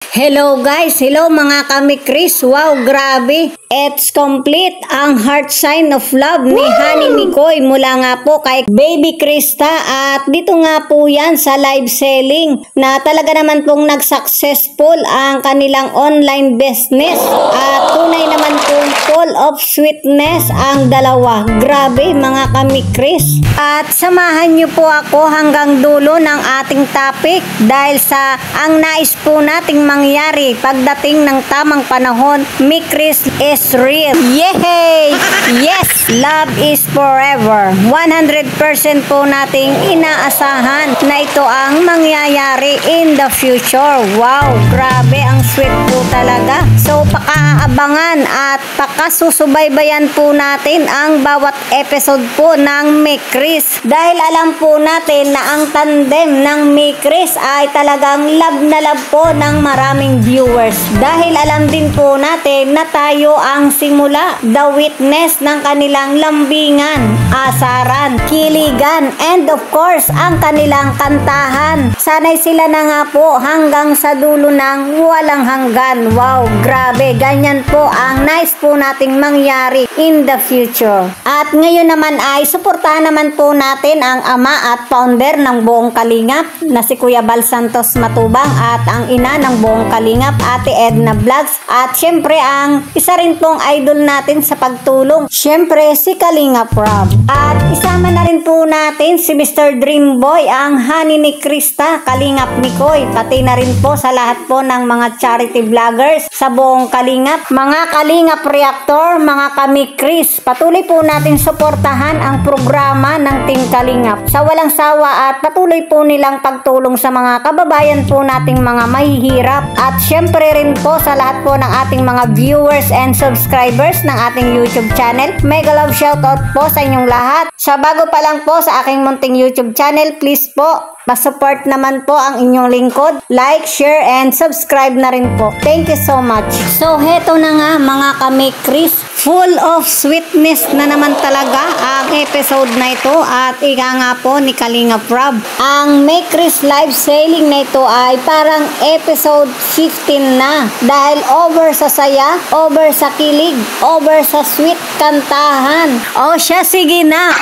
Hello guys, hello mga kami-Chris. Wow, grabe. It's complete ang heart sign of love ni Honey Mikoy mula nga po kay Baby Krista. At dito nga po yan sa live selling na talaga naman pong nag-successful ang kanilang online business. At tunay naman pong full of sweetness ang dalawa. Grabe mga kami-Chris. At samahan niyo po ako hanggang dulo ng ating topic dahil sa ang nais po nating mangyari pagdating ng tamang panahon. Mi-Chris is real. Yay! Yes! Love is forever. 100% po nating inaasahan na ito ang mangyayari in the future. Wow! Grabe, ang sweet po talaga. So, pakaabangan at pakasusubaybayan po natin ang bawat episode po ng Mi-Chris. Dahil alam po natin na ang tandem ng Mi-Chris ay talagang love na love po ng maraming viewers. Dahil alam din po natin na tayo ang simula, the witness ng kanilang lambingan, asaran, kiligan, and of course, ang kanilang kantahan. Sanay sila na nga po hanggang sa dulo ng walang hanggan. Wow, grabe. Ganyan po ang nice po nating mangyari in the future. At ngayon naman ay suportahan naman po natin ang ama at founder ng buong Kalingap na si Kuya Bal Santos Matubang at ang ina ng buong Kalingap, Ate Edna Vlogs. At syempre ang isa rin pong idol natin sa pagtulong, syempre si Kalingap Rob. At isama na rin po natin si Mr. Dreamboy, ang honey ni Krista, Kalingap Mikoy, pati na rin po sa lahat po ng mga charity vloggers sa buong Kalingap, mga Kalingap Reactor, mga kami-Chris. Patuloy po natin suportahan ang programa ng Team Kalingap sa walang sawa at patuloy po nilang pagtulong sa mga kababayan po nating mga mahihirap. At syempre rin po sa lahat po ng ating mga viewers and subscribers ng ating YouTube channel. Mega love shoutout po sa inyong lahat. Sa bago pa lang po sa aking munting YouTube channel, please po pa-support naman po ang inyong lingkod. Like, share, and subscribe na rin po. Thank you so much. So, heto na nga mga kami-Chris. Full of sweetness na naman talaga ang episode na ito at ika nga po ni Kalingap Rob. Ang Mi-Chris live selling na ito ay parang episode 15 na dahil over sa saya, over sa kilig, over sa sweet kantahan. O siya, sige na,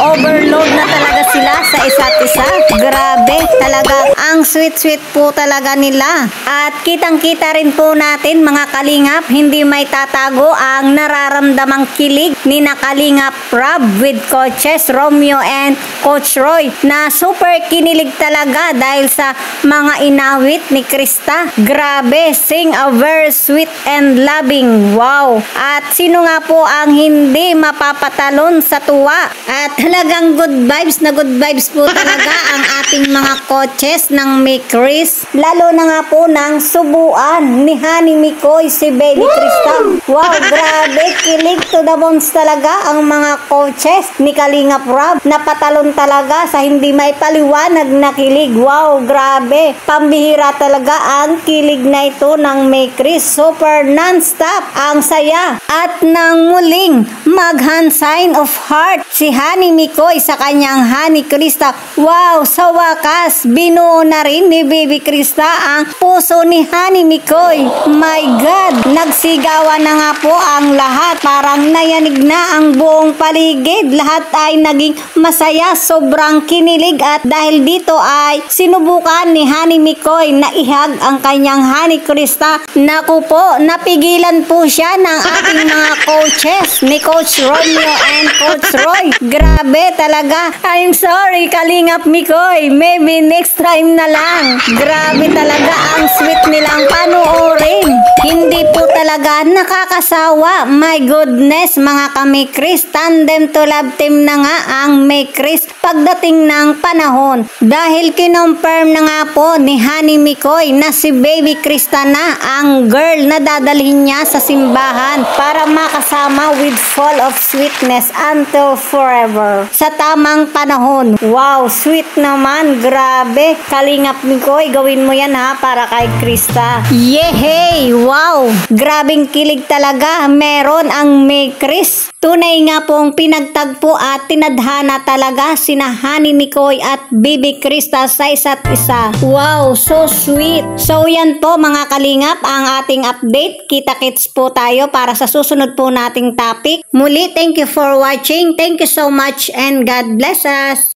overload na talaga sila sa isa't isa. Grabe, talaga ang sweet po talaga nila. At kitang-kita rin po natin mga Kalingap, hindi may tatago ang nararamdamang kilig ni na Kalingap Rob with Coaches Romeo and Coach Roy na super kinilig talaga dahil sa mga inawit ni Krista. Grabe, sing a very sweet and loving. Wow! At sino nga po ang hindi mapapatalon sa tuwa? At talagang good vibes po talaga ang ating mga coaches ng Mi-Chris. Lalo na nga po ng subuan ni Honey Mikoy si Baby Krista. Wow, grabe, kilig to the bones talaga ang mga coaches ni Kalingap Rob. Napatalon talaga sa hindi may paliwanag na kilig. Wow, grabe. Pambihira talaga ang kilig na ito ng Mi-Chris. Super non-stop ang saya. At nang muling mag-hand sign of heart si Honey Mikoy sa kanyang Honey Krista. Wow, sa wakas, binuo na rin ni Baby Krista ang puso ni Honey Mikoy. My God, nagsigawan na nga po ang lahat. Parang nayanig na ang buong paligid. Lahat ay naging masaya, sobrang kinilig at dahil dito ay sinubukan ni Honey Mikoy na ihag ang kanyang Honey Krista. Naku po, napigilan po siya ng ating mga coaches ni Coach Romeo and Coach Roy. Grabe talaga. I'm sorry Kalingap Mikoy, maybe next time na lang. Grabe talaga ang sweet nilang panoorin. Hindi po talaga nakakasawa. My goodness mga kami-Chris, tandem to love team na nga ang Mi-Chris pagdating ng panahon. Dahil kinonfirm na nga po ni Honey Mikoy na si Baby Krista na ang girl na dadalhin niya sa simbahan para makasama with full of sweetness until forever. Sa tamang panahon. Wow, sweet naman. Grabe. Kalingap Mikoy, gawin mo yan ha para kay Krista. Yehey! Wow! Grabe. grabing kilig talaga meron ang May Chris. Tunay nga pong pinagtagpo at tinadhana talaga sina Honey Mikoy at Baby Krista sa isa't isa. Wow, so sweet. So yan po mga kalingap ang ating update. Kita-kits po tayo para sa susunod po nating topic. Muli, thank you for watching. Thank you so much and God bless us.